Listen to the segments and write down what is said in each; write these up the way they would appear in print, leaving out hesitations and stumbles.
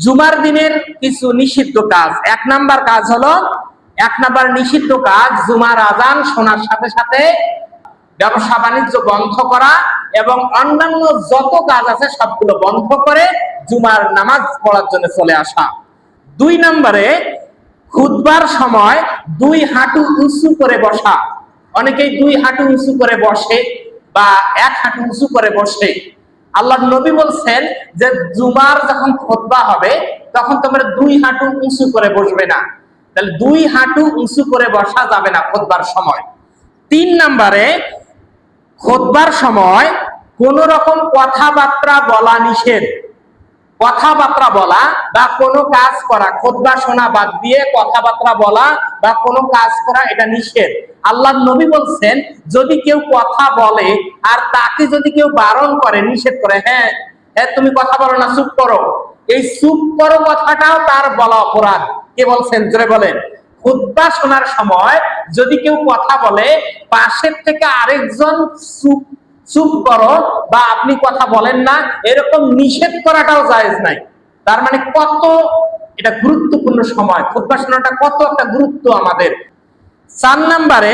জুমার দিনের কিছু নিষিদ্ধ কাজ। এক নাম্বার নিষিদ্ধ কাজ, জুমার আজান শোনার সাথে সাথে ব্যবসা বাণিজ্য বন্ধ করা এবং অন্যান্য যত কাজ আছে সবগুলো বন্ধ করে জুমার নামাজ পড়ার জন্য চলে আসা। 2 নম্বরে খুতবার সময় 2 হাঁটু উঁচু করে বসা। অনেকেই 2 হাঁটু উঁচু করে বসে বা 1 হাঁটু উঁচু করে বসে। আল্লাহর নবী বলছেন যে জুমার যখন খুতবা হবে তখন তোমরা 2 হাঁটু উঁচু করে বসবে না। তাহলে 2 হাঁটু উঁচু করে বসা যাবে না খুতবার সময়। 3 নম্বরে খুতবার সময় কোন রকম কথাবার্তা বলা নিষেধ। কথাবার্তা বলা বা কোনো কাজ করা, খুতবা শোনা বাদ দিয়ে কথাবার্তা বলা বা কোনো কাজ করা এটা নিষেধ। আল্লাহর নবী বলছেন যদি কেউ কথা বলে আর তাকে যদি কেউ বারণ করে, নিষেধ করে, হ্যাঁ তুমি কথা বলো না, চুপ করো, এই চুপ করো কথাটাও তার বলা অপরাধ। কে বলছেন? জোরে বলেন। খুতবা শোনার সময় যদি কেউ কথা বলে, পাশের থেকে আরেকজন চুপ করো বা আপনি কথা বলেন না, এরকম নিষেধ করাটাও জায়েজ নাই। তার মানে কত এটা গুরুত্বপূর্ণ সময়, খুতবা শোনাটা কত একটা গুরুত্ব আমাদের। 4 নম্বরে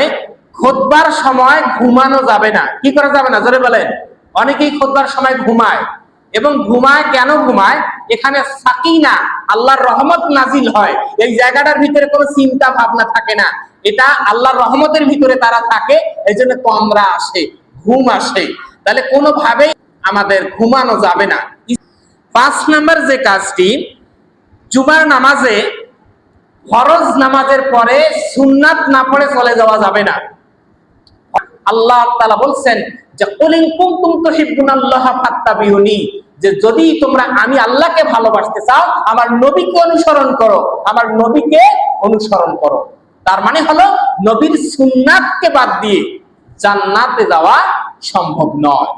খুতবার সময় ঘুমানো যাবে না। কি করা যাবে না? জোরে বলেন। অনেকেই খুতবার সময় ঘুমায়, এবং ঘুমায় কেন ঘুমায়? এখানে সাকিনা, আল্লাহর রহমত নাজিল হয়, এই জায়গাটার ভিতরে কোনো চিন্তা ভাবনা থাকে না, এটা আল্লাহর রহমতের ভিতরে তারা থাকে, এই জন্য তন্দ্রা আসে, ঘুম আসে। তাহলে কোনোভাবেই আমাদের ঘুমানো যাবে না। 5 নম্বর যে কাজটি, জুমার নামাজে ফরজ নামাজের পরে সুন্নাত না পড়ে চলে যাওয়া যাবে না। আল্লাহ তাআলা বলছেন যে কুল ইন কুনতুম তুহিব্বুনাল্লাহা ফাত্তাবিউনি, যে যদি তোমরা আমি আল্লাহকে ভালোবাসতে চাও আমার নবীকে অনুসরণ করো, আমার নবীকে অনুসরণ করো। তার মানে হলো নবীর সুন্নাতকে বাদ দিয়ে জান্নাতে যাওয়া সম্ভব নয়।